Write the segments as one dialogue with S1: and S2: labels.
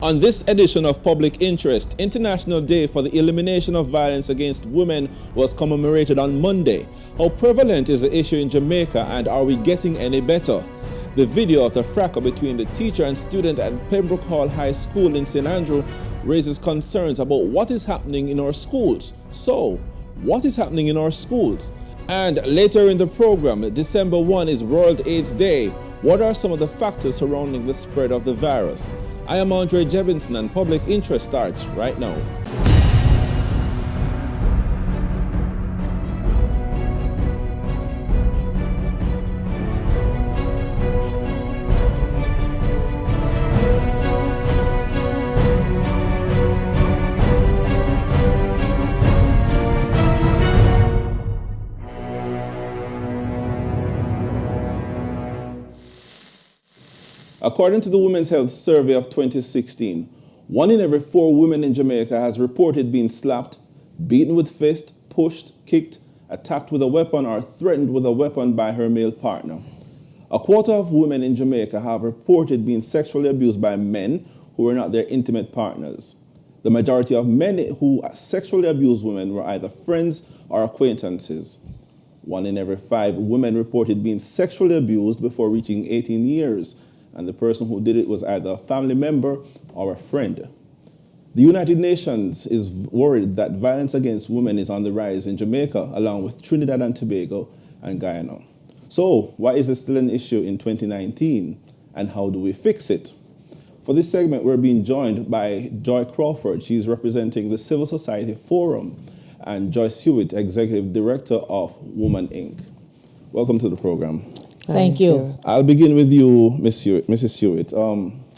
S1: On this edition of Public Interest, International Day for the Elimination of Violence Against Women was commemorated on Monday. How prevalent is the issue in Jamaica, and are we getting any better? The video of the fracas between the teacher and student at Pembroke Hall High School in St. Andrew raises concerns about what is happening in our schools. So, what is happening in our schools? And later in the program, December 1 is World AIDS Day. What are some of the factors surrounding the spread of the virus? I am Andre Jebinson, and Public Interest starts right now. According to the Women's Health Survey of 2016, 1 in every 4 women in Jamaica has reported being slapped, beaten with fists, pushed, kicked, attacked with a weapon, or threatened with a weapon by her male partner. A quarter of women in Jamaica have reported being sexually abused by men who were not their intimate partners. The majority of men who sexually abused women were either friends or acquaintances. 1 in every 5 women reported being sexually abused before reaching 18 years. And the person who did it was either a family member or a friend. The United Nations is worried that violence against women is on the rise in Jamaica, along with Trinidad and Tobago and Guyana. So, why is it still an issue in 2019, and how do we fix it? For this segment, we're being joined by Joy Crawford. She's representing the Civil Society Forum, and Joyce Hewitt, Executive Director of Woman Inc. Welcome to the program.
S2: Thank you.
S1: I'll begin with you, Mrs. Hewitt.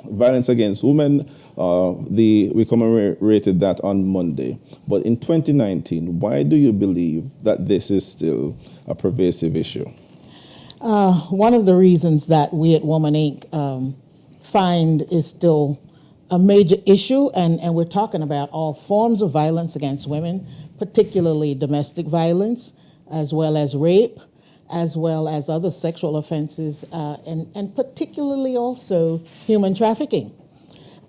S1: Violence against women, we commemorated that on Monday. But in 2019, why do you believe that this is still a pervasive issue?
S2: One of the reasons that we at Woman Inc. Find is still a major issue, and we're talking about all forms of violence against women, particularly domestic violence, as well as rape, as well as other sexual offenses, and particularly also human trafficking.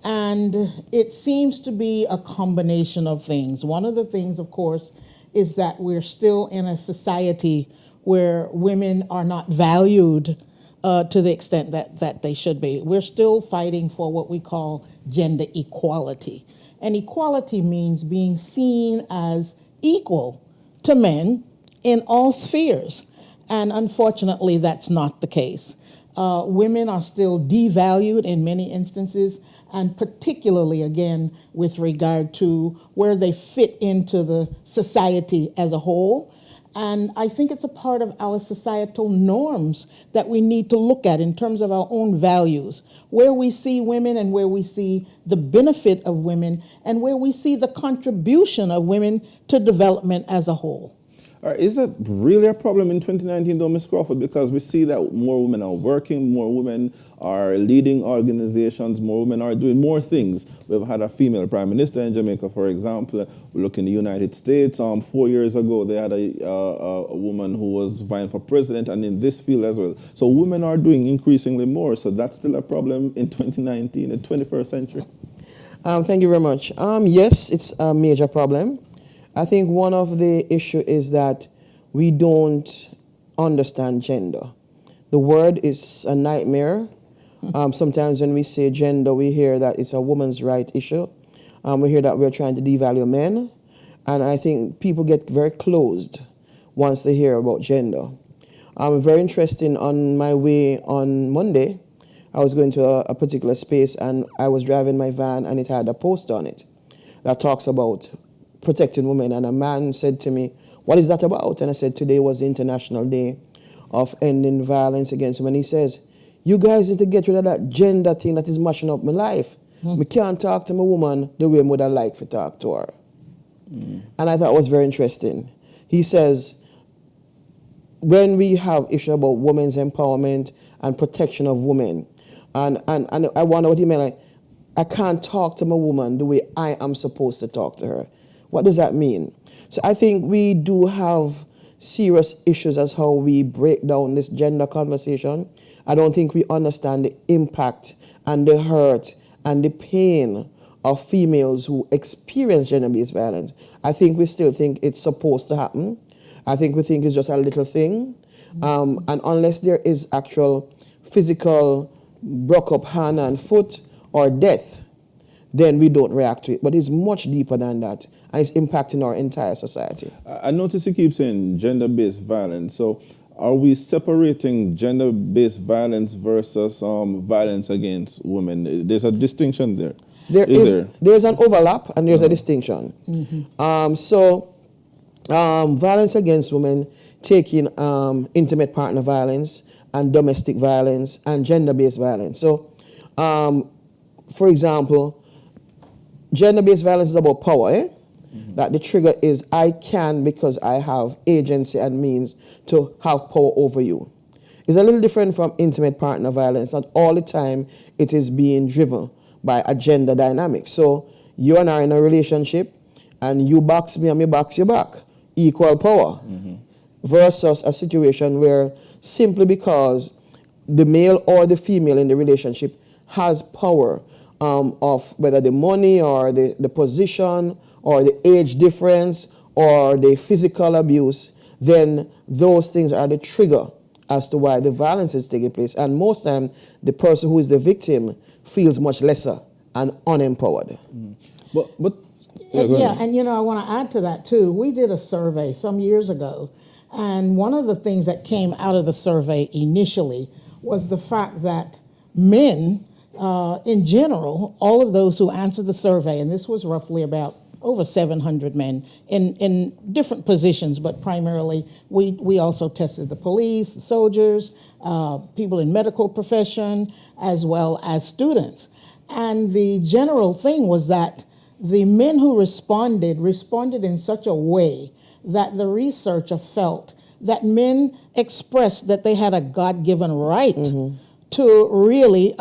S2: And it seems to be a combination of things. One of the things, of course, is that we're still in a society where women are not valued to the extent that they should be. We're still fighting for what we call gender equality. And equality means being seen as equal to men in all spheres. And unfortunately, that's not the case. Women are still devalued in many instances, and particularly, again, with regard to where they fit into the society as a whole. And I think it's a part of our societal norms that we need to look at in terms of our own values, where we see women and where we see the benefit of women and where we see the contribution of women to development as a whole.
S1: Is that really a problem in 2019, though, Ms. Crawford? Because we see that more women are working, more women are leading organizations, more women are doing more things. We've had a female prime minister in Jamaica, for example. We look in the United States. 4 years ago, they had a woman who was vying for president, and in this field as well. So women are doing increasingly more. So that's still a problem in 2019, the 21st century.
S3: Thank you very much. Yes, it's a major problem. I think one of the issue is that we don't understand gender. The word is a nightmare. Sometimes when we say gender, we hear that it's a woman's right issue. We hear that we're trying to devalue men. And I think people get very closed once they hear about gender. Very interesting, on my way on Monday, I was going to a particular space and I was driving my van and it had a post on it that talks about protecting women, and a man said to me, "What is that about?" And I said, "Today was the International Day of Ending Violence Against Women." He says, "You guys need to get rid of that gender thing that is mashing up my life. We can't talk to my woman the way I would have liked to talk to her." And I thought it was very interesting. He says, when we have issue about women's empowerment and protection of women, and I wonder what he meant, like, I can't talk to my woman the way I am supposed to talk to her. What does that mean? So I think we do have serious issues as how we break down this gender conversation. I don't think we understand the impact and the hurt and the pain of females who experience gender-based violence, I think we still think it's supposed to happen. I think we think it's just a little thing. And unless there is actual physical broke up hand and foot or death, then we don't react to it. But it's much deeper than that, and it's impacting our entire society.
S1: I notice you keep saying gender-based violence. So are we separating gender-based violence versus violence against women? There's a distinction there.
S3: There's an overlap and there's a distinction. Violence against women, taking intimate partner violence and domestic violence and gender-based violence. So, for example, gender-based violence is about power, that the trigger is I can because I have agency and means to have power over you. It's a little different from intimate partner violence. Not all the time it is being driven by a gender dynamic. So you and I are in a relationship and you box me and me box you back. Equal power. Versus a situation where simply because the male or the female in the relationship has power of whether the money or the position or the age difference or the physical abuse, then those things are the trigger as to why the violence is taking place. And most time, the person who is the victim feels much lesser and unempowered.
S2: And I want to add to that too. We did a survey some years ago, and one of the things that came out of the survey initially was the fact that men, in general, all of those who answered the survey, and this was roughly about over 700 men in different positions, but primarily we also tested the police, the soldiers, people in medical profession, as well as students. And the general thing was that the men who responded in such a way that the researcher felt that men expressed that they had a God-given right to really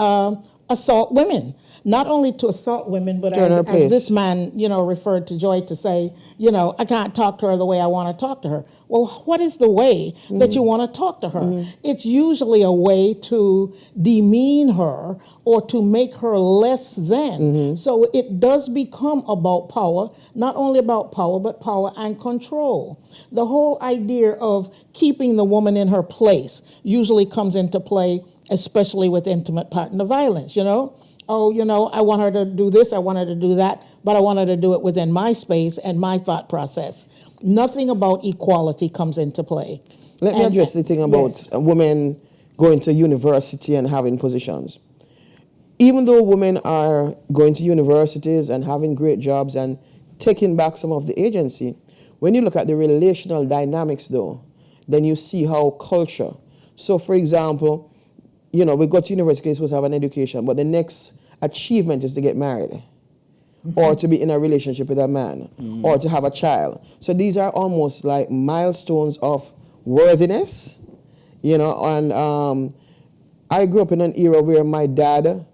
S2: assault women. Not only to assault women, but as this man, referred to Joy to say, I can't talk to her the way I want to talk to her. Well, what is the way that you want to talk to her? It's usually a way to demean her or to make her less than. So it does become about power, not only about power, but power and control. The whole idea of keeping the woman in her place usually comes into play, especially with intimate partner violence, I want her to do this, I want her to do that, but I want her to do it within my space and my thought process. Nothing about equality comes into play.
S3: Let me address the thing about women going to university and having positions. Even though women are going to universities and having great jobs and taking back some of the agency, when you look at the relational dynamics though, then you see how culture. So for example, we go to university, we're supposed to have an education, but the next achievement is to get married or to be in a relationship with a man or to have a child. So these are almost like milestones of worthiness, and I grew up in an era where my dad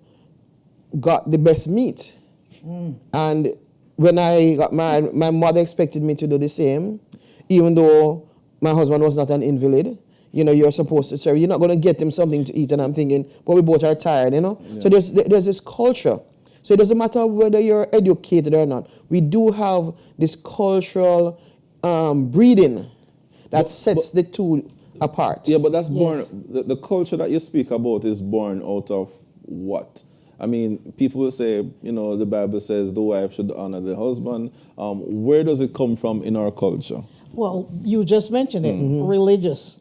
S3: got the best meat. And when I got married, my mother expected me to do the same, even though my husband was not an invalid. You're supposed to serve. You're not going to get them something to eat. And I'm thinking, but we both are tired, Yeah. So there's this culture. So it doesn't matter whether you're educated or not. We do have this cultural breeding that sets the two apart.
S1: Yeah, but that's born, the culture that you speak about is born out of what? I mean, people will say, the Bible says the wife should honor the husband. Where does it come from in our culture?
S2: Well, you just mentioned it, religious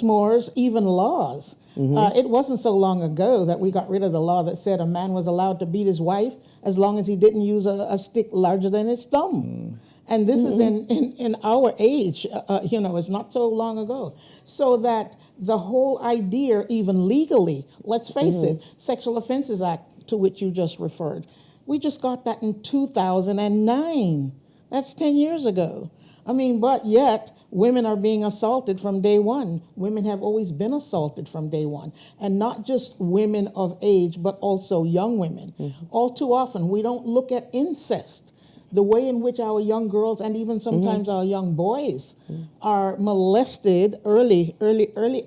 S2: mores, even laws. It wasn't so long ago that we got rid of the law that said a man was allowed to beat his wife as long as he didn't use a stick larger than his thumb. And this is in our age, it's not so long ago. So that the whole idea, even legally, let's face it, Sexual Offenses Act, to which you just referred, we just got that in 2009. That's 10 years ago. But yet, women are being assaulted from day one. Women have always been assaulted from day one. And not just women of age, but also young women. All too often, we don't look at incest. The way in which our young girls and even sometimes our young boys are molested early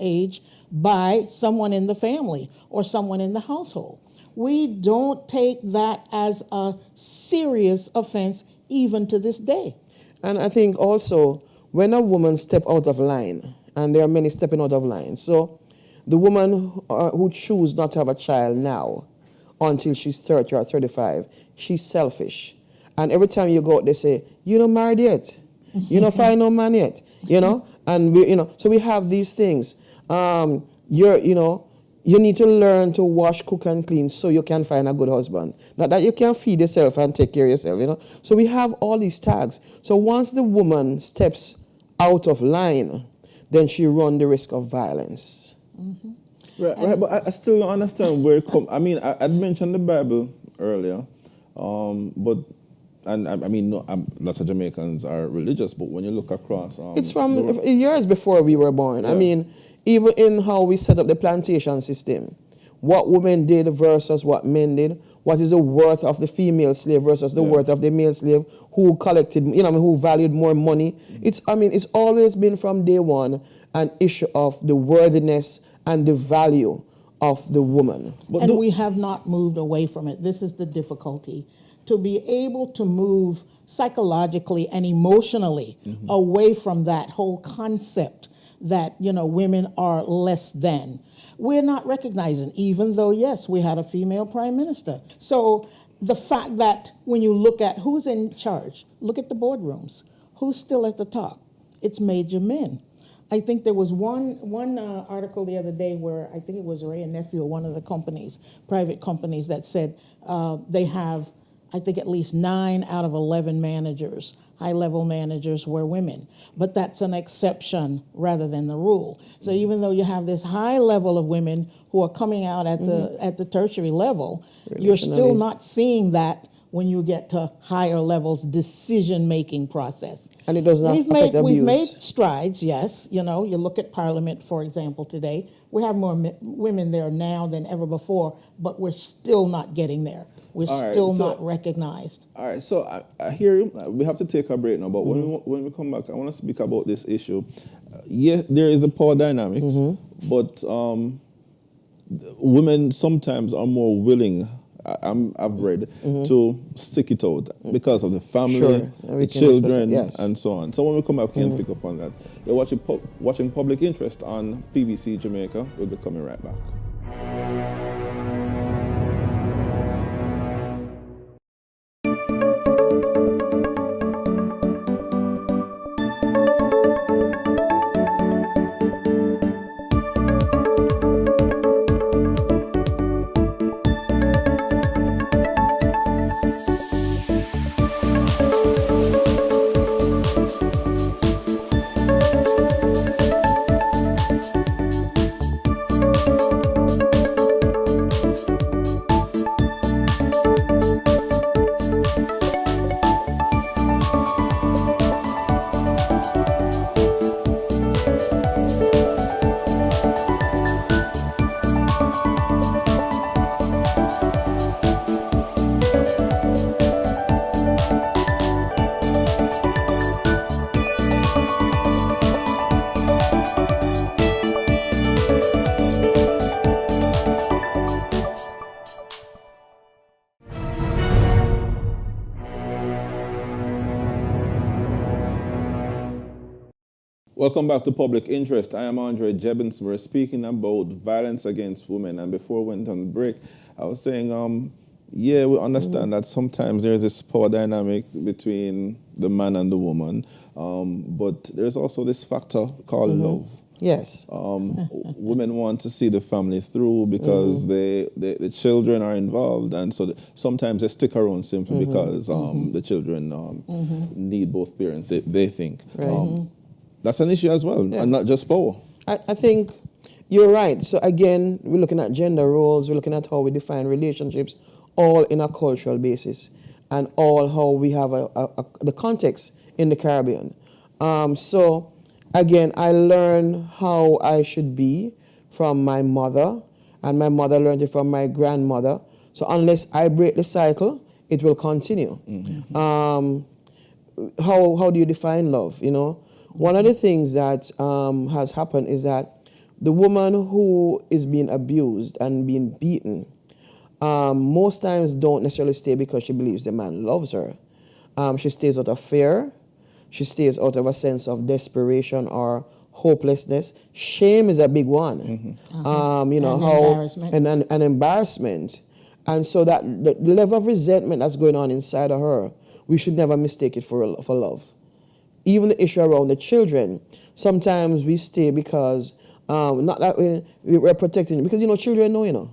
S2: age by someone in the family or someone in the household. We don't take that as a serious offense even to this day.
S3: And I think also when a woman step out of line, and there are many stepping out of line, so the woman who choose not to have a child now until she's 30 or 35, she's selfish. And every time you go out, they say, "You're not married yet. You're not find no man yet." And so we have these things. You need to learn to wash, cook, and clean so you can find a good husband. Not that you can feed yourself and take care of yourself, So we have all these tags. So once the woman steps out of line, then she runs the risk of violence.
S2: Mm-hmm.
S1: Right, but I still don't understand where it comes. I mean, I'd mentioned the Bible earlier, but lots of Jamaicans are religious, but when you look across...
S3: it's from years before we were born. Yeah. I mean, even in how we set up the plantation system, what women did versus what men did, what is the worth of the female slave versus the worth of the male slave, who collected, who valued more money. It's always been from day one an issue of the worthiness and the value of the woman.
S2: And we have not moved away from it. This is the difficulty. To be able to move psychologically and emotionally away from that whole concept that, women are less than. We're not recognizing, even though, yes, we had a female prime minister. So the fact that when you look at who's in charge, look at the boardrooms. Who's still at the top? It's major men. I think there was one article the other day where I think it was Ray and Nephew, one of the companies, private companies, that said they have, I think, at least 9 out of 11 managers, high-level managers, were women. But that's an exception rather than the rule. So even though you have this high level of women who are coming out at the tertiary level, you're still not seeing that when you get to higher levels decision-making process.
S3: And it does not affect abuse.
S2: We've made strides, yes. You look at Parliament, for example, today. We have more women there now than ever before, but we're still not getting there. We're still not recognized.
S1: All right, so I hear you. We have to take a break now, but when we come back, I want to speak about this issue. Yes, there is the power dynamics, but women sometimes are more willing, I've read, to stick it out because of the family, the children, and so on. So when we come back, we can pick up on that. You're watching Public Interest on PBC Jamaica. We'll be coming right back. Welcome back to Public Interest. I am Andre Jebbins. We're speaking about violence against women. And before we went on the break, I was saying, we understand that sometimes there's this power dynamic between the man and the woman, but there's also this factor called love.
S3: Yes.
S1: Women want to see the family through because the children are involved, and so sometimes they stick around simply because the children need both parents, they think.
S3: Right.
S1: That's an issue as well, and not just power.
S3: I think you're right. So again, we're looking at gender roles, we're looking at how we define relationships, all in a cultural basis, and all how we have the context in the Caribbean. So again, I learned how I should be from my mother, and my mother learned it from my grandmother. So unless I break the cycle, it will continue. How do you define love? One of the things that has happened is that the woman who is being abused and being beaten, most times don't necessarily stay because she believes the man loves her. She stays out of fear. She stays out of a sense of desperation or hopelessness. Shame is a big one. You know,
S2: And
S3: how
S2: embarrassment.
S3: and embarrassment. And so that the level of resentment that's going on inside of her, we should never mistake it for love. Even the issue around the children, sometimes we stay because not that we're protecting, because you know children know, you know.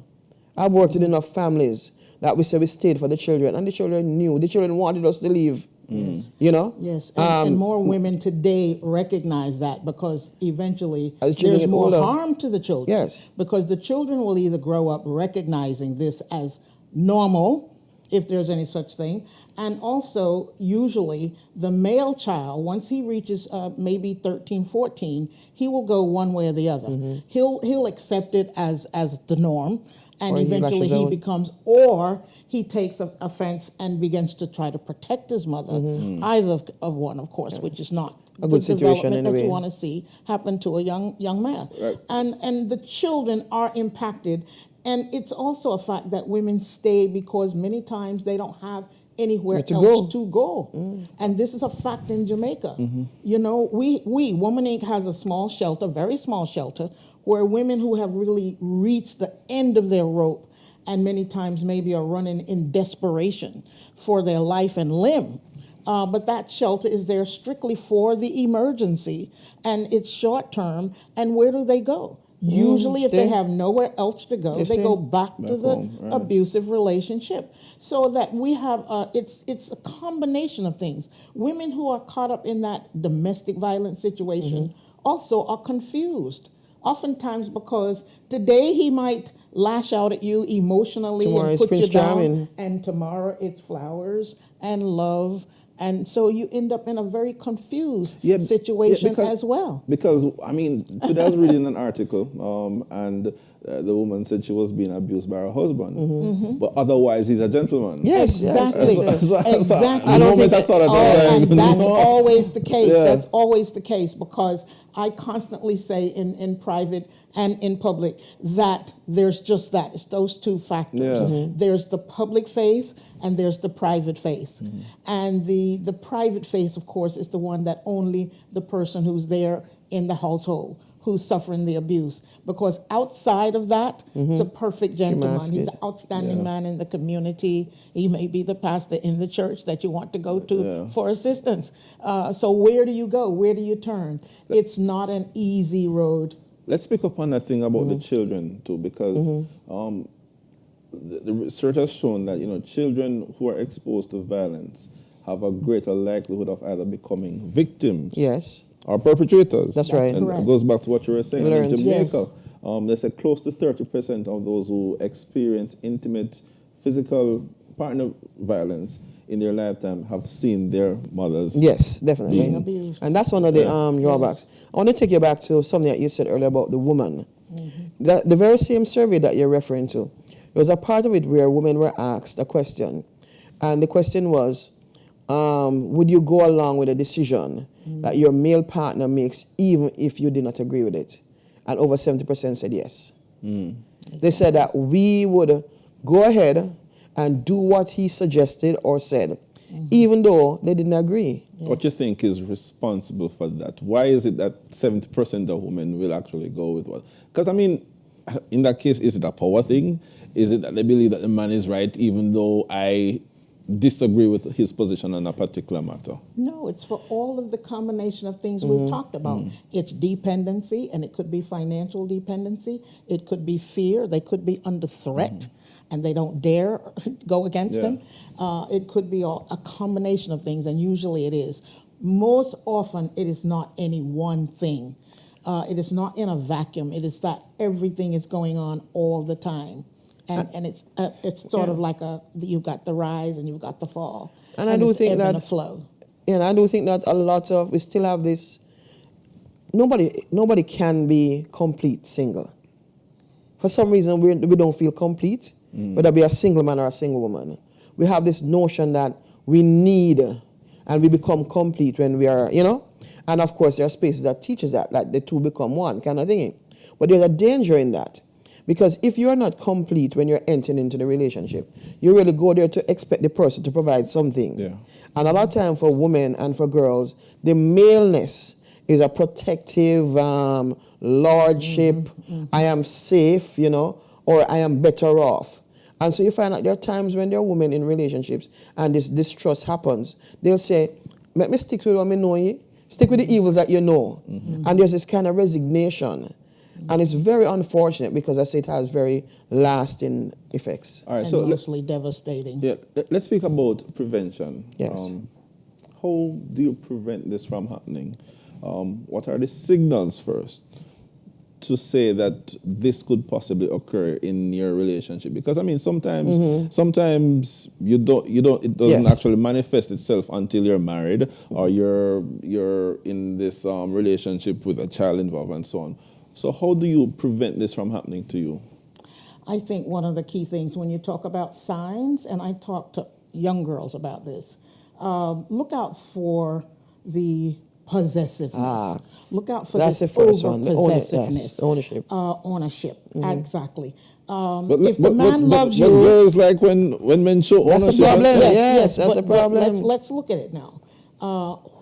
S3: I've worked in enough families that we say we stayed for the children, and the children knew. The children wanted us to leave. You know?
S2: Yes, and more women today recognize that, because eventually
S3: As children
S2: there's
S3: get
S2: more
S3: older.
S2: harm to the children.
S3: Yes.
S2: Because the children will either grow up recognizing this as normal, if there's any such thing, and also usually the male child, once he reaches maybe 13, 14, he will go one way or the other. He'll accept it as the norm, and
S3: Or he
S2: eventually
S3: lashes
S2: he
S3: out.
S2: becomes, or he takes offense and begins to try to protect his mother, either of one, of course, which is not
S3: A good
S2: the
S3: situation
S2: development that
S3: anyway.
S2: you want to see happen to a young man.
S1: Right.
S2: And the children are impacted, and it's also a fact that women stay because many times they don't have anywhere
S3: Where to
S2: else
S3: go.
S2: to go. And this is a fact in Jamaica. You know, we Woman Inc. has a small shelter, very small shelter, where women who have really reached the end of their rope and many times maybe are running in desperation for their life and limb. But that shelter is there strictly for the emergency, and it's short term. And where do they go? Usually, if they
S3: stay.
S2: have nowhere else to go,
S3: They
S2: they
S3: stay.
S2: go back to the
S1: home, right.
S2: abusive relationship. So that we have, it's a combination of things. Women who are caught up in that domestic violence situation also are confused. Oftentimes because today he might lash out at you emotionally
S3: Tomorrow
S2: and
S3: it's
S2: put
S3: Prince
S2: you down,
S3: Charming.
S2: and tomorrow it's flowers and love. And so you end up in a very confused situation
S1: because,
S2: as well.
S1: Because, I mean, today I was reading an article, and the woman said she was being abused by her husband, but otherwise he's a gentleman.
S3: Yes,
S2: Exactly.
S3: yes.
S2: Exactly.
S1: The moment I saw that, I was
S2: And
S1: like,
S2: that's
S1: no.
S2: always the case.
S1: Yeah.
S2: That's always the case, because I constantly say in private and in public that there's just that. It's those two factors.
S1: Yeah.
S2: There's the public face and there's the private face. And the private face, of course, is the one that only the person who's there in the household, who's suffering the abuse. Because outside of that, he's a perfect gentleman.
S3: mask
S2: He's
S3: it.
S2: an outstanding man in the community. He may be the pastor in the church that you want to go to for assistance. So where do you go? Where do you turn? It's not an easy road.
S1: Let's pick up on that thing about the children too, because the research has shown that, you know, children who are exposed to violence have a greater likelihood of either becoming victims
S3: Yes.
S1: or perpetrators.
S3: That's right.
S1: And
S2: correct.
S1: it goes back to what you were saying.
S3: Learned.
S1: In Jamaica,
S2: Yes.
S1: they say close to 30% of those who experience intimate physical partner violence in their lifetime have seen their mothers.
S3: Yes, definitely.
S2: Being abused.
S3: And that's one of the drawbacks. I want to take you back to something that you said earlier about the woman. The very same survey that you're referring to, there was a part of it where women were asked a question. And the question was, would you go along with a decision that your male partner makes even if you did not agree with it? And over 70% said yes. They said that we would go ahead and do what he suggested or said, even though they didn't agree.
S1: What do you think is responsible for that? Why is it that 70% of women will actually go with what? Because, I mean, in that case, is it a power thing? Is it that they believe that the man is right, even though I disagree with his position on a particular matter?
S2: No, it's for all of the combination of things we've talked about. It's dependency, and it could be financial dependency. It could be fear. They could be under threat, and they don't dare go against him. It could be a combination of things, and usually it is. Most often, it is not any one thing. It is not in a vacuum. It is that everything is going on all the time. And it's sort of like you've got the rise and you've got the fall.
S3: And I do
S2: it's
S3: think
S2: ebb and
S3: that
S2: a flow.
S3: And I do think that a lot of, we still have this, nobody can be complete single. For some reason, we don't feel complete, whether be a single man or a single woman. We have this notion that we need, and we become complete when we are, you know? And of course, there are spaces that teaches that, like the two become one kind of thing. But there's a danger in that, Because if you are not complete when you're entering into the relationship, you really go there to expect the person to provide something.
S1: Yeah.
S3: And a lot of time for women and for girls, the maleness is a protective lordship. I am safe, or I am better off. And so you find out there are times when there are women in relationships and this distrust happens. They'll say, let me stick with what I know, stick with the evils that you know. And there's this kind of resignation. And it's very unfortunate because I say it has very lasting effects.
S1: All right,
S2: And
S1: so
S2: mostly devastating.
S1: yeah, let's speak about prevention.
S3: Yes.
S1: How do you prevent this from happening? What are the signals first to say that this could possibly occur in your relationship? Because I mean, sometimes you don't, it doesn't
S3: Yes.
S1: actually manifest itself until you're married or you're in this relationship with a child involved and so on. So how do you prevent this from happening to you?
S2: I think one of the key things when you talk about signs, and I talk to young girls about this, look out for the possessiveness. Look out for
S3: That's
S2: this
S3: the first one, the
S2: over-possessiveness.
S3: ownership.
S2: Ownership, exactly.
S1: But,
S2: If the man loves
S1: but
S2: you...
S1: girls like when men show
S3: That's a
S1: ownership.
S3: problem.
S2: Yes,
S3: Yes,
S2: yes,
S3: that's a
S2: but
S3: problem.
S2: let's look at it now.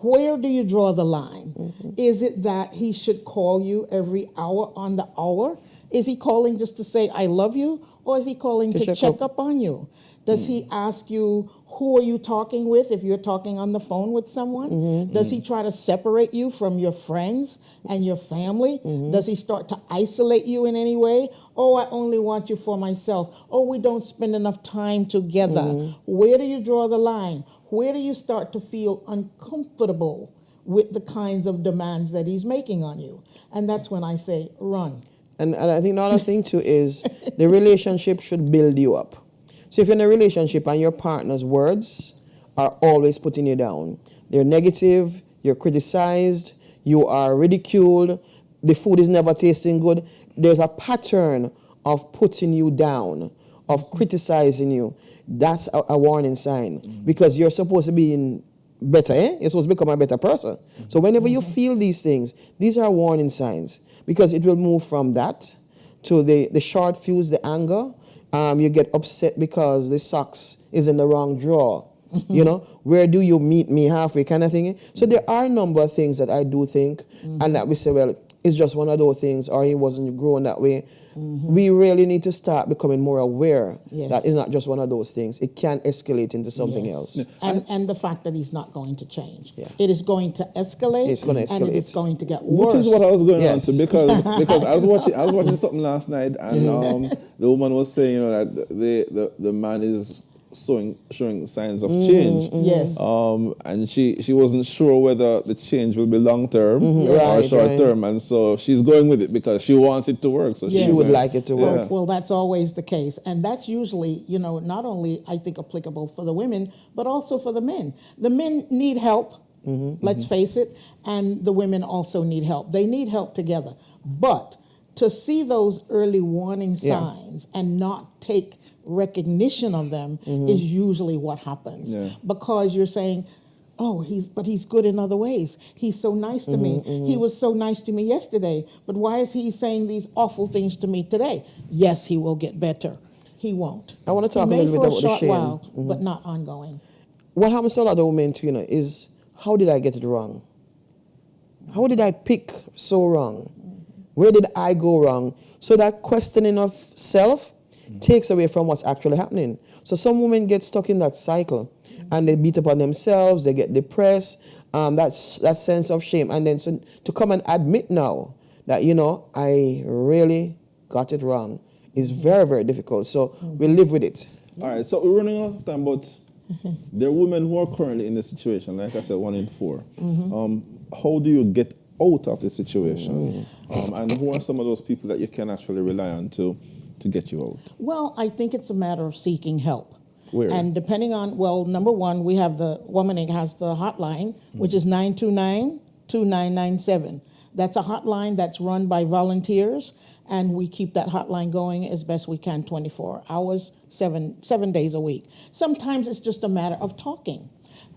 S2: Where do you draw the line? Is it that he should call you every hour on the hour? Is he calling just to say, I love you? Or is he calling to check up on you? Does he ask you, who are you talking with if you're talking on the phone with someone? Does he try to separate you from your friends and your family? Does he start to isolate you in any way? Oh, I only want you for myself. Oh, we don't spend enough time together. Where do you draw the line? Where do you start to feel uncomfortable with the kinds of demands that he's making on you? And that's when I say, run.
S3: And I think another thing too is the relationship should build you up. So if you're in a relationship and your partner's words are always putting you down, they're negative, you're criticized, you are ridiculed, the food is never tasting good, there's a pattern of putting you down, of criticizing you. That's a warning sign because you're supposed to be in better, You're supposed to become a better person. So whenever you feel these things, these are warning signs because it will move from that to the short fuse, the anger. You get upset because the socks is in the wrong drawer. Where do you meet me halfway kind of thing. So there are a number of things that I do think and that we say, well, it's just one of those things or he wasn't growing that way. We really need to start becoming more aware that it's not just one of those things. It can escalate into something else.
S2: And the fact that he's not going to change. It is going to escalate.
S3: It's going to escalate.
S2: And it's going to get worse.
S1: Which is what I was going on
S3: Yes.
S1: to because I was watching something last night and the woman was saying that the man is showing signs of change.
S2: Yes.
S1: And she wasn't sure whether the change will be long term or
S3: Right,
S1: short term, and so she's going with it because she wants it to work. So
S3: She would like it to work.
S2: Well, that's always the case. And that's usually, not only, I think, applicable for the women, but also for the men. The men need help, let's face it, and the women also need help. They need help together. But to see those early warning signs and not take recognition of them is usually what happens. Because you're saying, oh, he's good in other ways. He's so nice to me. He was so nice to me yesterday, but why is he saying these awful things to me today? Yes, he will get better. He won't.
S3: I want to talk a little bit about the shame.
S2: While, but not ongoing.
S3: What happens to a lot of women too, is how did I get it wrong? How did I pick so wrong? Where did I go wrong? So that questioning of self takes away from what's actually happening. So some women get stuck in that cycle and they beat up on themselves, they get depressed, that sense of shame. And then so to come and admit now that, I really got it wrong is very, very difficult. So we live with it.
S1: All right, so we're running out of time, but there are women who are currently in this situation, like I said, 1 in 4. How do you get out of this situation? And who are some of those people that you can actually rely on to get you out?
S2: Well, I think it's a matter of seeking help.
S1: Where?
S2: And depending on, number one, we have Woman Inc. has the hotline, which is 929-2997. That's a hotline that's run by volunteers, and we keep that hotline going as best we can 24 hours, 7 days a week. Sometimes it's just a matter of talking.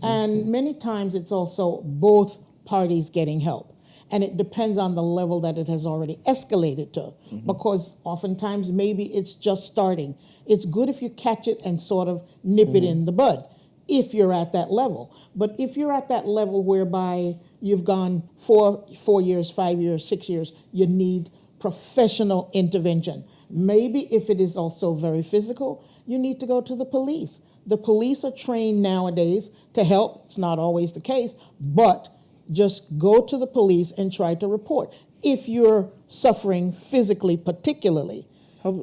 S2: And many times it's also both parties getting help. And it depends on the level that it has already escalated to, because oftentimes maybe it's just starting. It's good if you catch it and sort of nip it in the bud, if you're at that level. But if you're at that level whereby you've gone 4 years, 5 years, 6 years, you need professional intervention. Maybe if it is also very physical, you need to go to the police. The police are trained nowadays to help. It's not always the case, but just go to the police and try to report if you're suffering physically, particularly.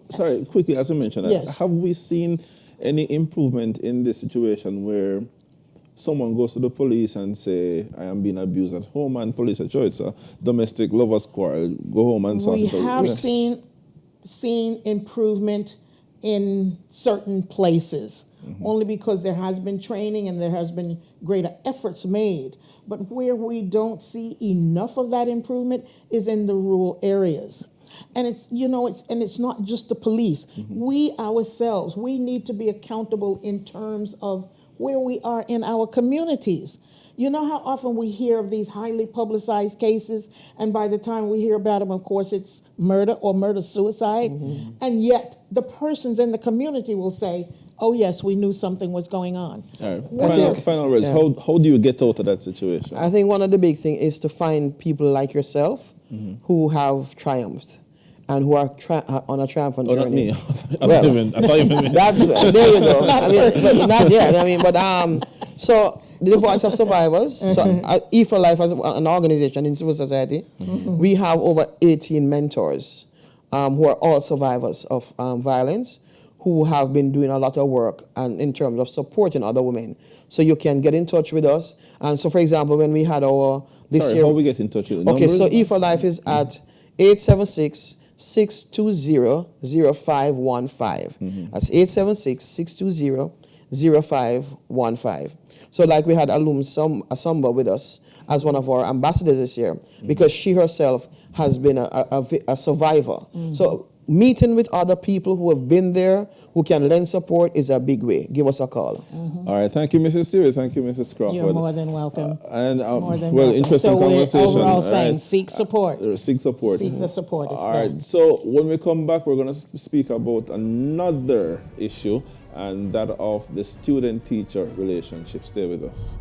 S1: Sorry, quickly, as I mentioned,
S2: Yes.
S1: have we seen any improvement in this situation where someone goes to the police and say, I am being abused at home, and police say, sure, it's a domestic lovers quarrel, go home and sort
S2: We
S1: it out?
S2: have
S1: Yes.
S2: seen improvement in certain places, only because there has been training and there has been greater efforts made. But where we don't see enough of that improvement is in the rural areas. And it's not just the police. We ourselves, we need to be accountable in terms of where we are in our communities. You know how often we hear of these highly publicized cases, and by the time we hear about them, of course, it's murder or murder-suicide, and yet the persons in the community will say, oh yes, we knew something was going on.
S1: All right. Final words.
S3: Yeah.
S1: How do you get out of that situation?
S3: I think one of the big things is to find people like yourself who have triumphed and who are on a triumphant
S1: Oh,
S3: journey.
S1: not me. I
S3: Well,
S1: thought you meant me.
S3: That's there you go. I mean, but not yet. I mean, but so the Voice of Survivors, so E for Life as an organization in civil society, we have over 18 mentors who are all survivors of violence, who have been doing a lot of work and in terms of supporting other women. So you can get in touch with us. And so, for example, when we had our this year,
S1: How we get in touch with you?
S3: okay,
S1: Numbers?
S3: so E for Life is at 876-620-0515. That's 876-620-0515. So like we had Asumba with us as one of our ambassadors this year, because she herself has been a survivor. So meeting with other people who have been there, who can lend support, is a big way. Give us a call.
S1: All right. Thank you, Mrs. Siri. Thank you, Mrs. Crawford.
S2: You're more than welcome.
S1: More
S2: than welcome.
S1: interesting
S2: So
S1: conversation.
S2: we're overall
S1: All
S2: saying
S1: right.
S2: seek support.
S1: Seek support.
S2: Seek the support. It's
S1: All
S2: there.
S1: right. So when we come back, we're going to speak about another issue, and that of the student-teacher relationship. Stay with us.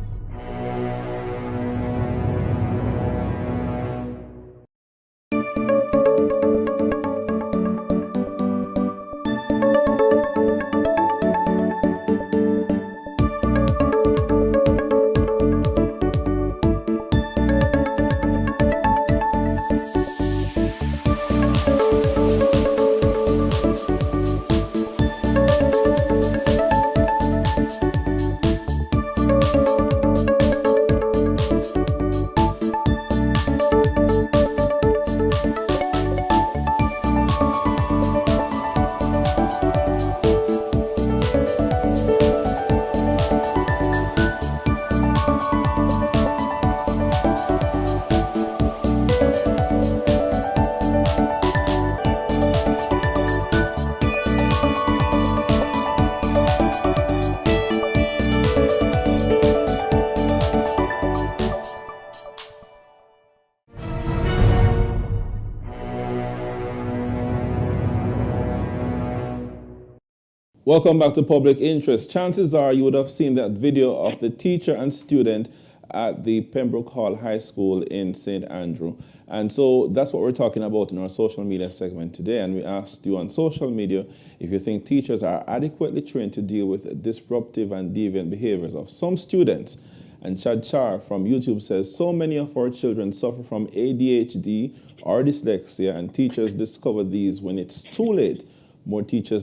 S1: Welcome back to Public Interest. Chances are you would have seen that video of the teacher and student at the Pembroke Hall High School in St. Andrew. And so that's what we're talking about in our social media segment today. And we asked you on social media if you think teachers are adequately trained to deal with disruptive and deviant behaviors of some students. And Chad Char from YouTube says, so many of our children suffer from ADHD or dyslexia, and teachers discover these when it's too late. More teacher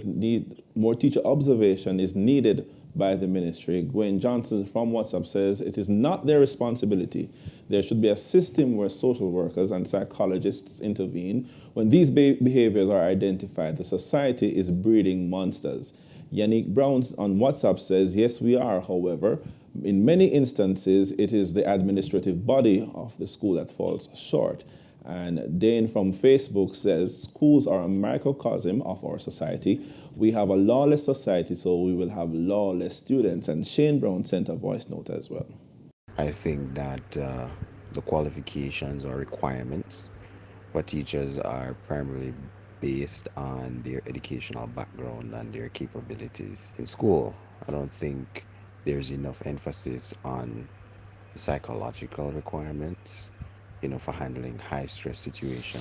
S1: observation is needed by the ministry. Gwen Johnson from WhatsApp says it is not their responsibility. There should be a system where social workers and psychologists intervene when these behaviors are identified. The society is breeding monsters. Yannick Brown on WhatsApp says, yes, we are, however. In many instances, it is the administrative body of the school that falls short. And Dane from Facebook says, schools are a microcosm of our society. We have a lawless society, so we will have lawless students. And Shane Brown sent a voice note as well.
S4: I think that the qualifications or requirements for teachers are primarily based on their educational background and their capabilities in school. I don't think there's enough emphasis on the psychological requirements, for handling high stress situation.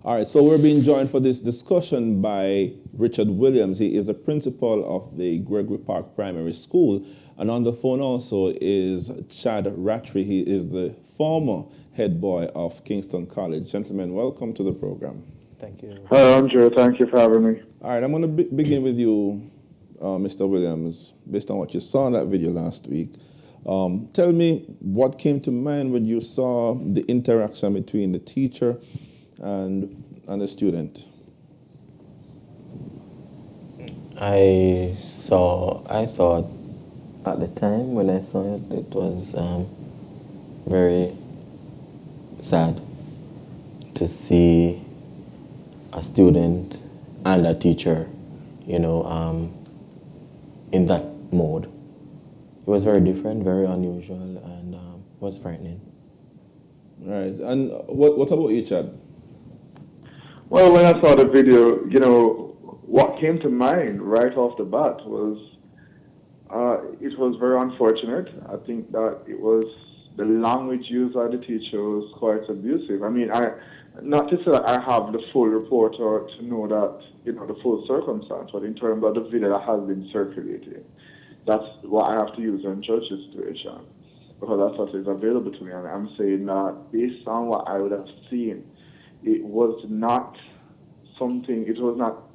S1: All right, so we're being joined for this discussion by Richard Williams. He is the principal of the Gregory Park Primary School. And on the phone also is Chad Rattray. He is the former head boy of Kingston College. Gentlemen, welcome to the program.
S5: Thank you.
S6: Hi, Andrew. Thank you for having me.
S1: All right, I'm going to begin with you, Mr. Williams, based on what you saw in that video last week. Tell me what came to mind when you saw the interaction between the teacher and the student.
S5: I thought at the time when I saw it, it was very sad to see a student and a teacher, in that mode. It was very different, very unusual, and was frightening.
S1: Right, and what about you, Chad?
S6: Well, when I saw the video, what came to mind right off the bat was it was very unfortunate. I think that it was the language used by the teacher was quite abusive. I mean, not to say that I have the full report or to know that, the full circumstance, but in terms of the video that has been circulating, that's what I have to use and judge the situation, because that's what is available to me. And I'm saying that based on what I would have seen, it was not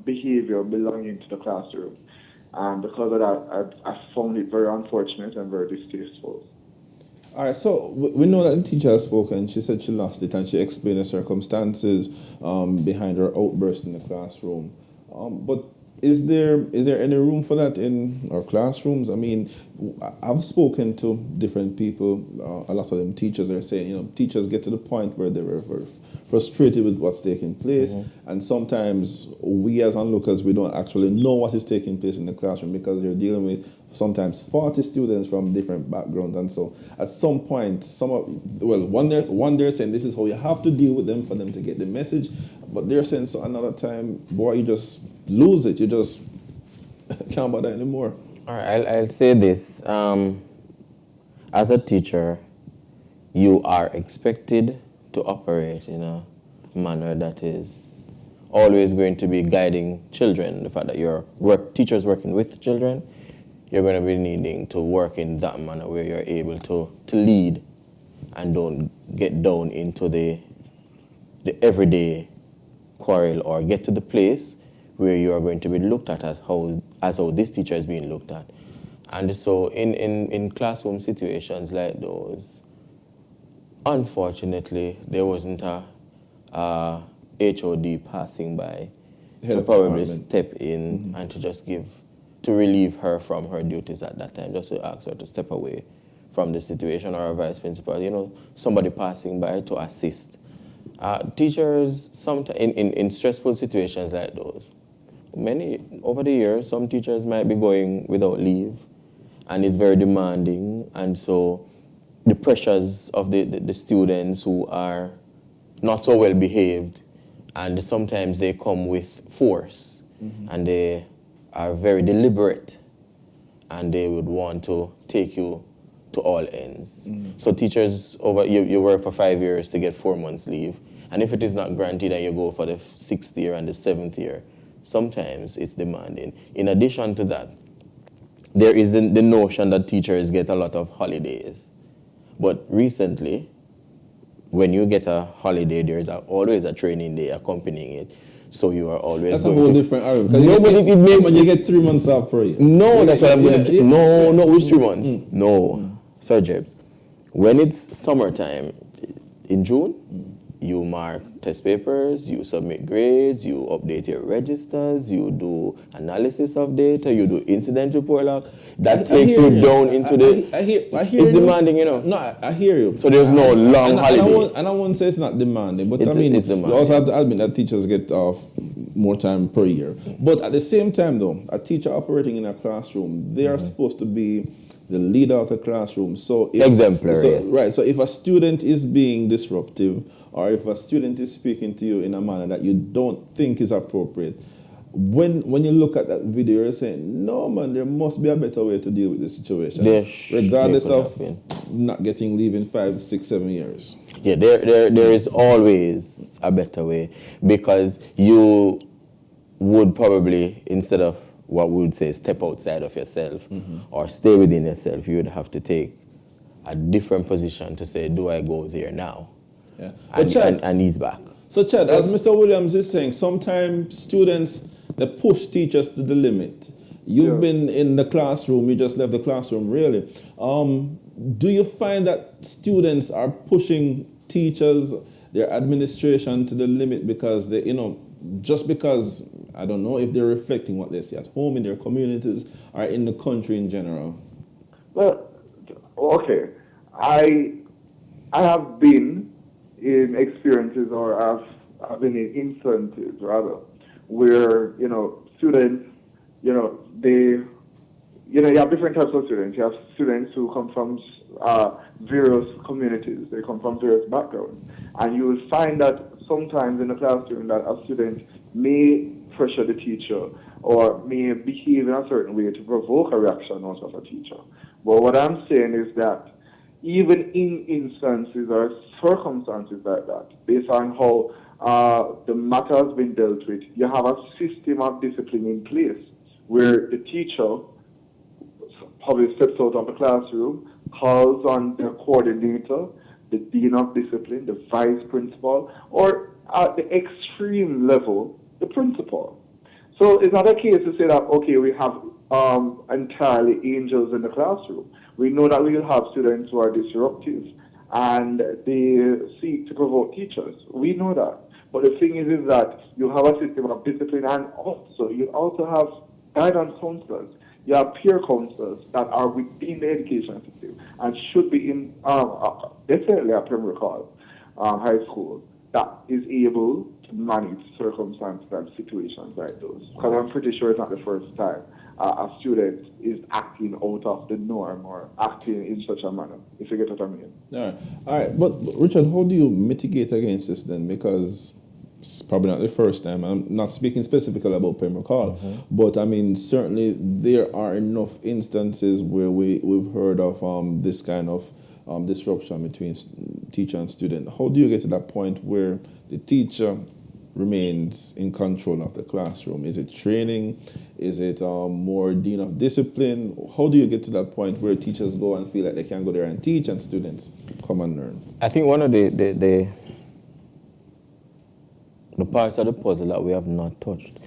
S6: behavior belonging to the classroom. And because of that, I found it very unfortunate and very distasteful.
S1: All right, so we know that the teacher has spoken. She said she lost it and she explained the circumstances behind her outburst in the classroom. But is there any room for that in our classrooms? I mean, I've spoken to different people. A lot of them teachers are saying, teachers get to the point where they're very frustrated with what's taking place. Mm-hmm. And sometimes we as onlookers, we don't actually know what is taking place in the classroom because you're dealing with sometimes 40 students from different backgrounds. And so at some point, one they're saying this is how you have to deal with them for them to get the message. But they're saying so another time, boy, you just lose it. You just can't bother anymore.
S5: All right, I'll say this. As a teacher, you are expected to operate in a manner that is always going to be guiding children. The fact that teachers working with children, you're going to be needing to work in that manner where you're able to lead and don't get down into the everyday quarrel, or get to the place where you are going to be looked at as how this teacher is being looked at. And so in classroom situations like those, unfortunately, there wasn't a HOD passing by to probably step in, mm-hmm. and to relieve her from her duties at that time, just to ask her to step away from the situation, or a vice principal, somebody passing by to assist. Teachers, sometimes in stressful situations like those, over the years, some teachers might be going without leave, and it's very demanding, and so the pressures of the students who are not so well behaved, and sometimes they come with force, mm-hmm. and they are very deliberate, and they would want to take you to all ends. Mm-hmm. So teachers, you work for 5 years to get 4 months leave, and if it is not granted and you go for the 6th year and the 7th year, sometimes it's demanding. In addition to that, there is the notion that teachers get a lot of holidays. But recently, when you get a holiday, there's always a training day accompanying it. So you are always
S1: That's a whole different argument. When you get 3 months off for you.
S5: No, that's what I'm going to... No, which 3 months? No, Sir Jebs. When it's summertime, in June, you mark test papers, you submit grades, you update your registers, you do analysis of data, you do incident report log. That takes you down into the...
S1: I hear
S5: it's demanding,
S1: No, I hear you.
S5: So there's no long holiday.
S1: And I won't say it's not demanding, but it's demanding. You also have to admit that teachers get off more time per year. But at the same time, though, a teacher operating in a classroom, they are supposed to be the leader of the classroom. So
S5: Exemplary, yes.
S1: Right. So if a student is being disruptive, or if a student is speaking to you in a manner that you don't think is appropriate, when you look at that video, you're saying, no, man, there must be a better way to deal with this situation, regardless of not getting leave in 5, 6, 7 years.
S5: Yeah, there is always a better way, because you would probably, instead of what we would say step outside of yourself or stay within yourself, you would have to take a different position to say, do I go there now?
S1: Yeah.
S5: And ease back.
S1: So Chad, as Mr. Williams is saying, sometimes students, they push teachers to the limit. You've been in the classroom, you just left the classroom, really. Do you find that students are pushing teachers, their administration to the limit because they, just because, I don't know if they're reflecting what they see at home, in their communities, or in the country in general?
S6: Well, okay. I have been in experiences, or I've been in instances, rather, where, students, you have different types of students. You have students who come from various communities. They come from various backgrounds. And you will find that sometimes in the classroom that a student may pressure the teacher or may behave in a certain way to provoke a reaction out of a teacher. But what I'm saying is that even in instances or circumstances like that, based on how the matter has been dealt with, you have a system of discipline in place where the teacher probably steps out of the classroom, calls on the coordinator, the dean of discipline, the vice principal, or at the extreme level, the principal. So it's not a case to say that, okay, we have entirely angels in the classroom. We know that we will have students who are disruptive and they seek to provoke teachers. We know that. But the thing is that you have a system of discipline, and also you also have guidance counselors. You have peer counselors that are within the education system and should be in definitely a primary call, high school, that is able to manage circumstances and situations like those. Because I'm pretty sure it's not the first time a student is acting out of the norm or acting in such a manner, if you get what I mean.
S1: All right. But Richard, how do you mitigate against this then? Because it's probably not the first time. I'm not speaking specifically about Pembroke Hall, but I mean, certainly there are enough instances where we've heard of this kind of disruption between teacher and student. How do you get to that point where the teacher remains in control of the classroom? Is it training? Is it more dean of discipline? How do you get to that point where teachers go and feel like they can go there and teach and students come and learn?
S5: I think one of the parts of the puzzle that we have not touched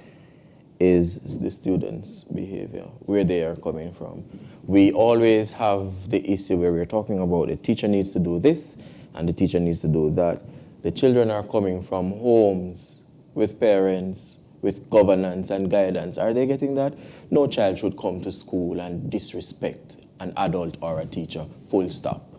S5: is the students' behavior, where they are coming from. We always have the issue where we're talking about the teacher needs to do this and the teacher needs to do that. The children are coming from homes with parents, with governance and guidance. Are they getting that? No child should come to school and disrespect an adult or a teacher, full stop.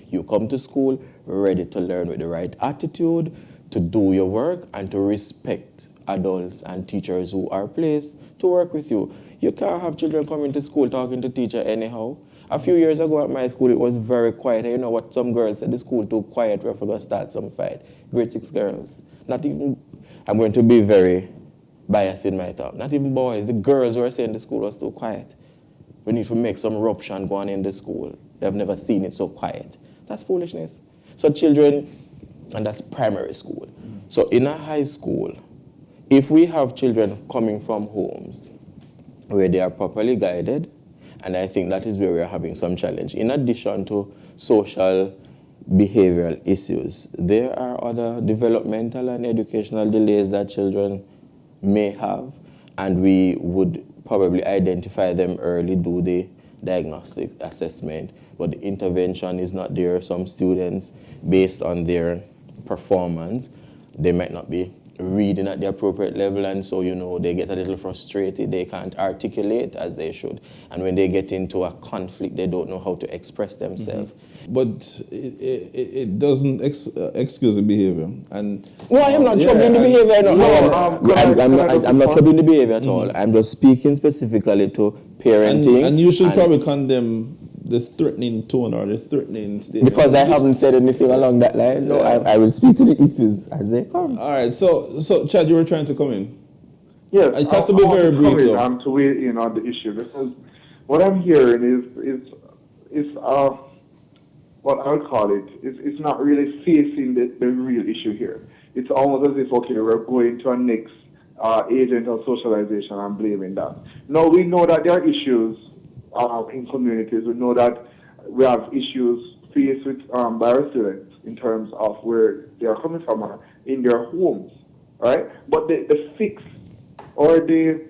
S5: You come to school ready to learn with the right attitude, to do your work, and to respect adults and teachers who are placed to work with you. You can't have children coming to school talking to teacher anyhow. A few years ago at my school, it was very quiet. You know what some girls said, the school too quiet, we're going to start some fight. Grade 6 girls. Not even, I'm going to be very biased in my thought. Not even boys, the girls were saying the school was too quiet. We need to make some eruption going in the school. They've never seen it so quiet. That's foolishness. So children, and that's primary school. So in a high school, if we have children coming from homes where they are properly guided, and I think that is where we're having some challenge. In addition to social behavioral issues, there are other developmental and educational delays that children may have, and we would probably identify them early, do the diagnostic assessment, but the intervention is not there. Some students, based on their performance, they might not be reading at the appropriate level, and so they get a little frustrated. They can't articulate as they should, and when they get into a conflict, they don't know how to express themselves.
S1: But it doesn't excuse the behavior. And
S5: no, I am not troubling the behavior. I'm not troubling the behavior at all. I'm just speaking specifically to parenting.
S1: And you should probably condemn the threatening tone or the threatening statement.
S5: Because I haven't said anything along that line. No, I will speak to the issues as they come.
S1: All right. So Chad, you were trying to come in.
S6: Yes,
S1: It has to be very brief, though.
S6: I'm to weigh in on the issue because what I'm hearing is what I would call it is it's not really facing the real issue here. It's almost as if, okay, we're going to our next agent of socialization and blaming that. No, we know that there are issues in communities. We know that we have issues faced with by our students in terms of where they are coming from in their homes, right? But the fix or the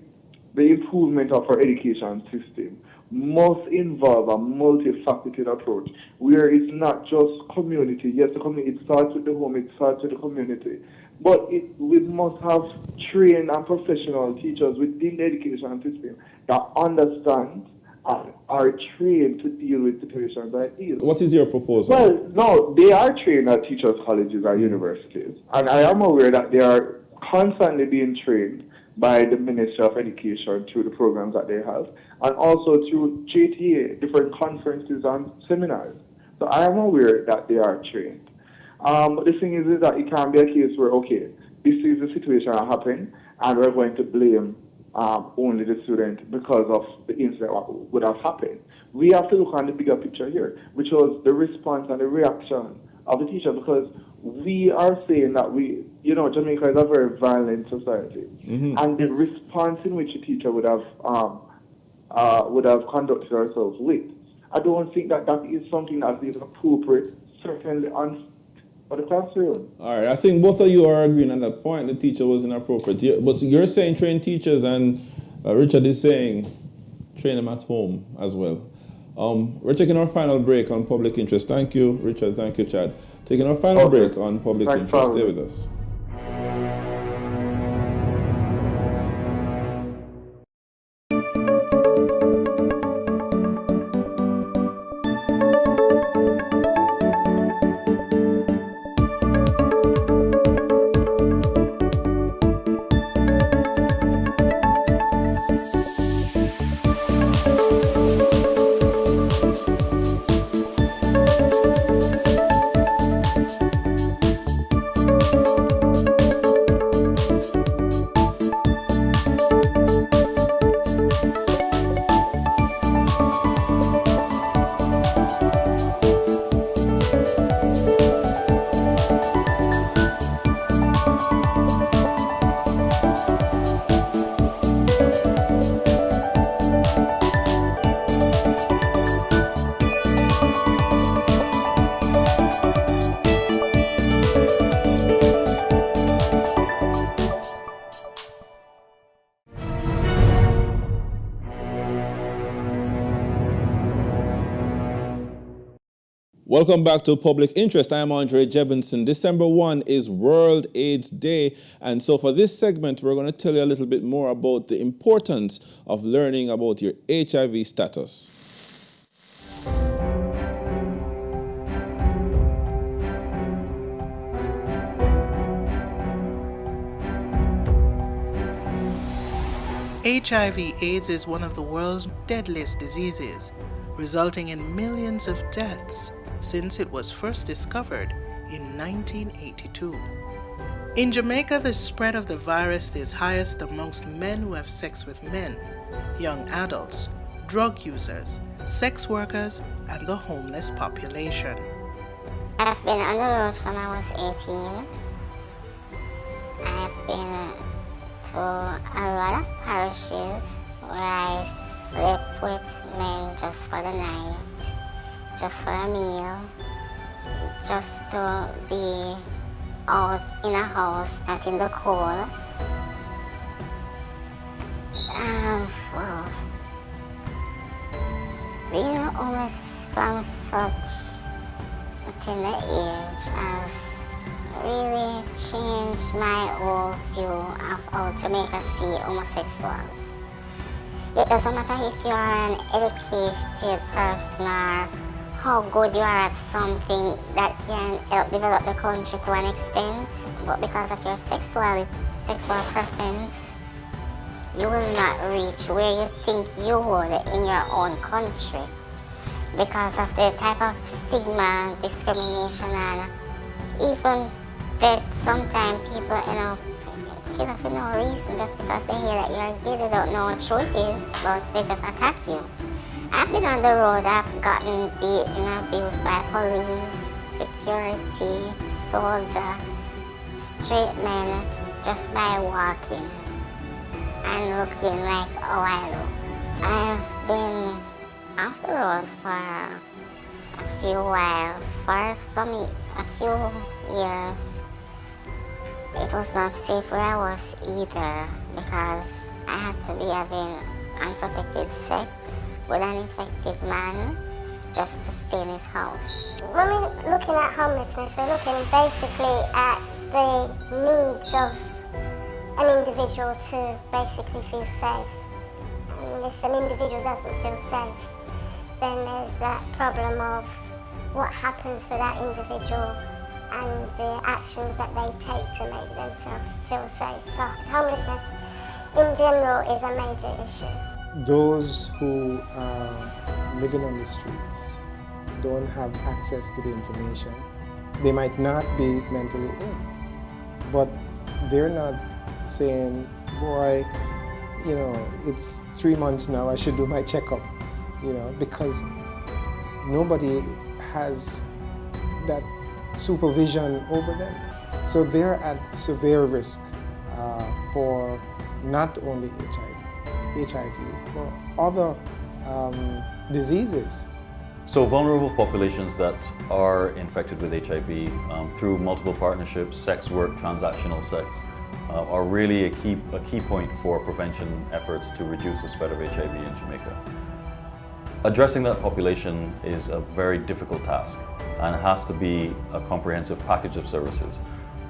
S6: improvement of our education system must involve a multifaceted approach where it's not just community. Yes, the community, it starts with the home, it starts with the community. But we must have trained and professional teachers within the education system that understand and are trained to deal with situations like these.
S1: What is your proposal?
S6: Well, no, they are trained at teachers' colleges or universities. And I am aware that they are constantly being trained by the Ministry of Education through the programs that they have, and also through JTA, different conferences and seminars. So I am aware that they are trained. But the thing is that it can be a case where, okay, this is the situation that happened, and we're going to blame only the student because of the incident that would have happened. We have to look on the bigger picture here, which was the response and the reaction of the teacher, because we are saying that Jamaica is a very violent society, and the response in which the teacher would have conducted herself with, I don't think that is something that is appropriate, certainly for the classroom.
S1: All right, I think both of you are agreeing on that point. The teacher was inappropriate. But you're saying train teachers, and Richard is saying train them at home as well. We're taking our final break on public interest. Thank you, Richard. Thank you, Chad. Taking our final break on public interest. Stay with us. Welcome back to Public Interest. I am Andre Jebinson. December 1 is World AIDS Day. And so for this segment, we're going to tell you a little bit more about the importance of learning about your HIV status.
S7: HIV/AIDS is one of the world's deadliest diseases, resulting in millions of deaths since it was first discovered in 1982. In Jamaica, the spread of the virus is highest amongst men who have sex with men, young adults, drug users, sex workers, and the homeless population.
S8: I've been on the road when I was 18. I've been to a lot of parishes where I slept with men just for the night, just for a meal, just to be out in a house, not in the cold. Wow. Being homeless from such a tender age has really changed my whole view of how Jamaica see homosexuals. It doesn't matter if you are an educated person or how good you are at something that can help develop the country to an extent, but because of your sexual preference, you will not reach where you think you would in your own country. because of the type of stigma, discrimination, and even that sometimes people, kill for no reason just because they hear that you're gay. They don't know what truth is, but they just attack you. I've been on the road, I've gotten beaten, abused by police, security, soldier, straight men, just by walking and looking like how I look. I've been off the road for a few years. It was not safe where I was either because I had to be having unprotected sex with an infected man just to stay in his house. When we're looking at homelessness, we're looking basically at the needs of an individual to basically feel safe. And if an individual doesn't feel safe, then there's that problem of what happens for that individual and the actions that they take to make themselves feel safe. So homelessness in general is a major issue.
S9: Those who are living on the streets don't have access to the information. They might not be mentally ill, but they're not saying, boy, it's 3 months now, I should do my checkup, because nobody has that supervision over them. So they're at severe risk for not only HIV, for other diseases.
S10: So vulnerable populations that are infected with HIV through multiple partnerships, sex work, transactional sex, are really a key point for prevention efforts to reduce the spread of HIV in Jamaica. Addressing that population is a very difficult task and has to be a comprehensive package of services.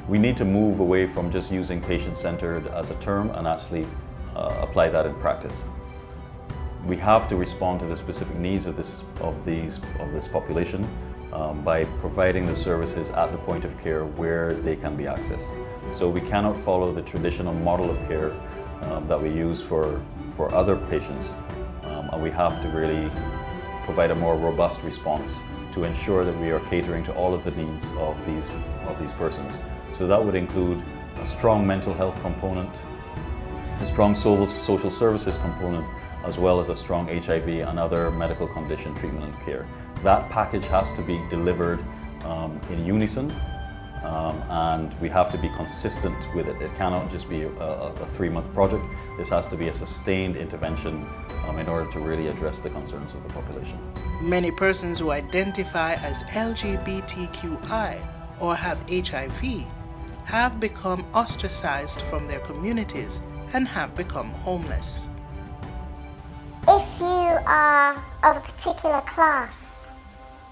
S10: We need to move away from just using patient-centered as a term and actually apply that in practice. We have to respond to the specific needs of this population by providing the services at the point of care where they can be accessed. So we cannot follow the traditional model of care that we use for other patients, and we have to really provide a more robust response to ensure that we are catering to all of the needs of these persons. So that would include a strong mental health component, a strong social services component, as well as a strong HIV and other medical condition treatment and care. That package has to be delivered in unison, and we have to be consistent with it. It cannot just be a 3-month project. This has to be a sustained intervention in order to really address the concerns of the population.
S7: Many persons who identify as LGBTQI or have HIV have become ostracized from their communities and have become homeless.
S8: If you are of a particular class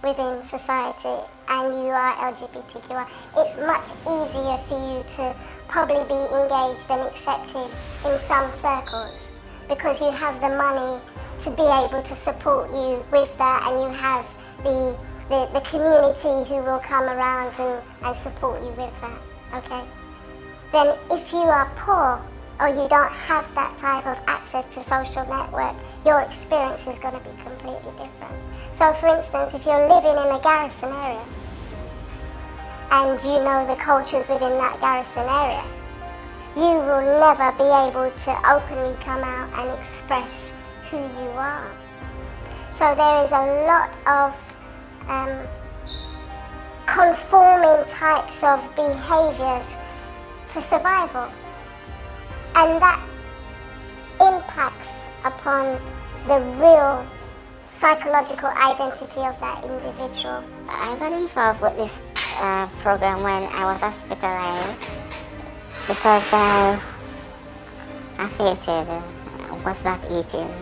S8: within society and you are LGBTQI, it's much easier for you to probably be engaged and accepted in some circles because you have the money to be able to support you with that, and you have the community who will come around and support you with that, okay? Then if you are poor or you don't have that type of access to social network, your experience is going to be completely different. So for instance, if you're living in a garrison area and you know the cultures within that garrison area, you will never be able to openly come out and express who you are. So there is a lot of conforming types of behaviors for survival, and that impacts upon the real psychological identity of that individual. I got involved with this program when I was hospitalized because I fainted, was not eating,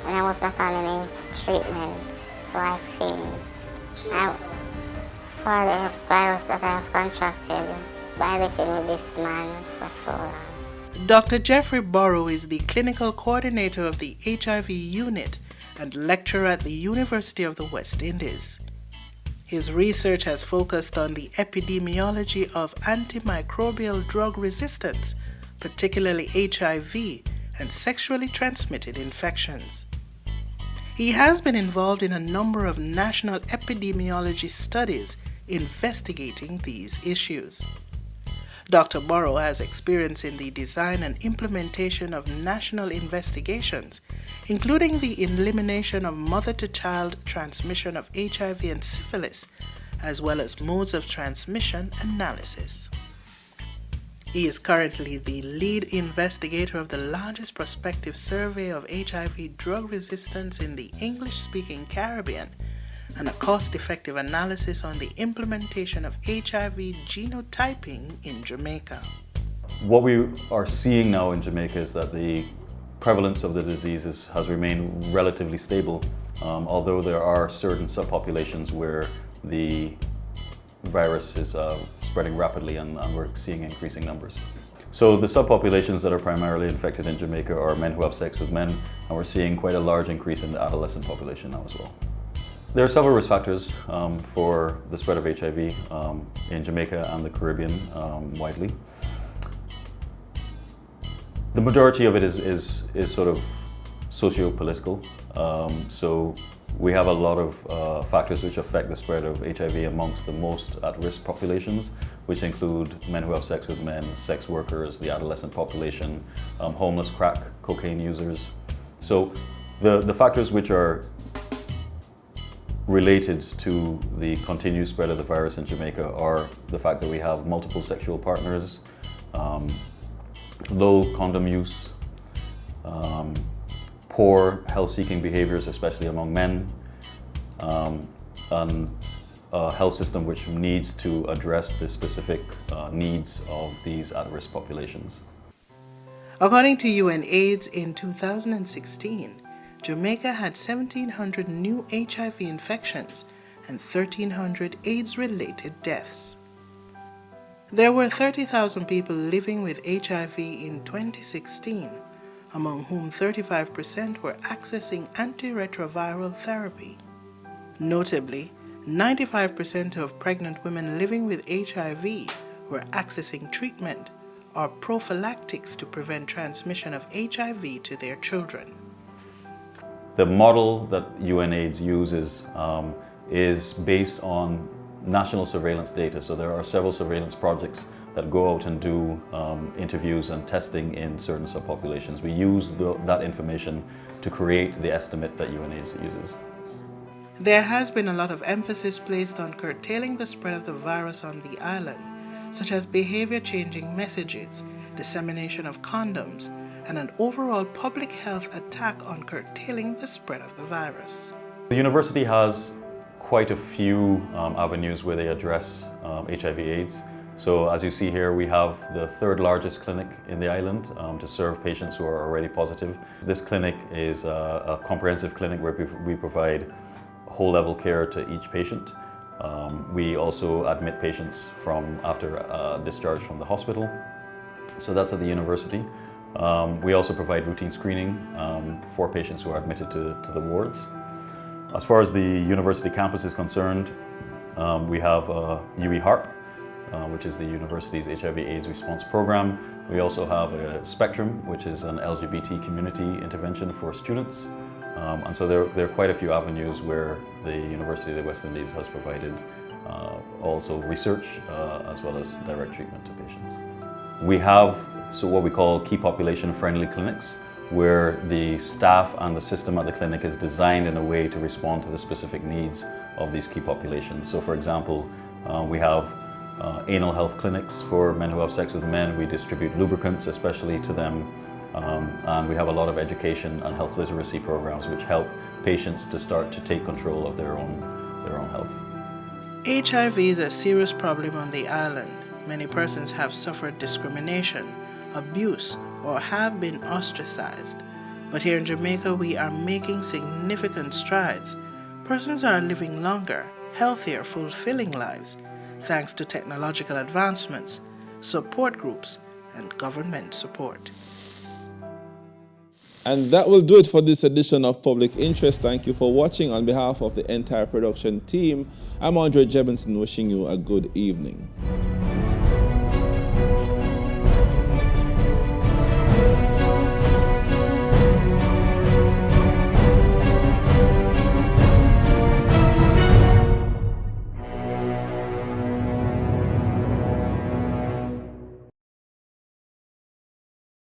S8: and I was not on any treatment, so I fainted. For the virus that I have contracted by living with this man for so long.
S7: Dr. Jeffrey Borrow is the clinical coordinator of the HIV unit and lecturer at the University of the West Indies. His research has focused on the epidemiology of antimicrobial drug resistance, particularly HIV, and sexually transmitted infections. He has been involved in a number of national epidemiology studies investigating these issues. Dr. Burrow has experience in the design and implementation of national investigations, including the elimination of mother-to-child transmission of HIV and syphilis, as well as modes of transmission analysis. He is currently the lead investigator of the largest prospective survey of HIV drug resistance in the English-speaking Caribbean and a cost-effective analysis on the implementation of HIV genotyping in Jamaica.
S10: What we are seeing now in Jamaica is that the prevalence of the disease has remained relatively stable, although there are certain subpopulations where the virus is spreading rapidly and we're seeing increasing numbers. So the subpopulations that are primarily infected in Jamaica are men who have sex with men, and we're seeing quite a large increase in the adolescent population now as well. There are several risk factors for the spread of HIV in Jamaica and the Caribbean widely. The majority of it is sort of socio-political. So we have a lot of factors which affect the spread of HIV amongst the most at-risk populations, which include men who have sex with men, sex workers, the adolescent population, homeless crack cocaine users. So the factors which are related to the continued spread of the virus in Jamaica are the fact that we have multiple sexual partners, low condom use, poor health-seeking behaviors, especially among men, and a health system which needs to address the specific needs of these at-risk populations.
S7: According to UNAIDS, in 2016, Jamaica had 1,700 new HIV infections and 1,300 AIDS-related deaths. There were 30,000 people living with HIV in 2016, among whom 35% were accessing antiretroviral therapy. Notably, 95% of pregnant women living with HIV were accessing treatment or prophylactics to prevent transmission of HIV to their children.
S10: The model that UNAIDS uses is based on national surveillance data. So there are several surveillance projects that go out and do interviews and testing in certain subpopulations. We use that information to create the estimate that UNAIDS uses.
S7: There has been a lot of emphasis placed on curtailing the spread of the virus on the island, such as behavior-changing messages, dissemination of condoms, and an overall public health attack on curtailing the spread of the virus.
S10: The university has quite a few avenues where they address HIV/AIDS. So as you see here, we have the third largest clinic in the island to serve patients who are already positive. This clinic is a comprehensive clinic where we provide whole-level care to each patient. We also admit patients after discharge from the hospital. So that's at the university. We also provide routine screening for patients who are admitted to the wards. As far as the university campus is concerned, we have UE HARP, which is the university's HIV/AIDS response program. We also have a Spectrum, which is an LGBT community intervention for students. And so there are quite a few avenues where the University of the West Indies has provided also research as well as direct treatment to patients. We have what we call key population friendly clinics, where the staff and the system at the clinic is designed in a way to respond to the specific needs of these key populations. So for example, we have anal health clinics for men who have sex with men. We distribute lubricants especially to them. And we have a lot of education and health literacy programs which help patients to start to take control of their own health.
S7: HIV is a serious problem on the island. Many persons have suffered discrimination, abuse, or have been ostracized. But here in Jamaica, we are making significant strides. Persons are living longer, healthier, fulfilling lives, thanks to technological advancements, support groups, and government support.
S1: And that will do it for this edition of Public Interest. Thank you for watching. On behalf of the entire production team, I'm Andre Jebinson wishing you a good evening.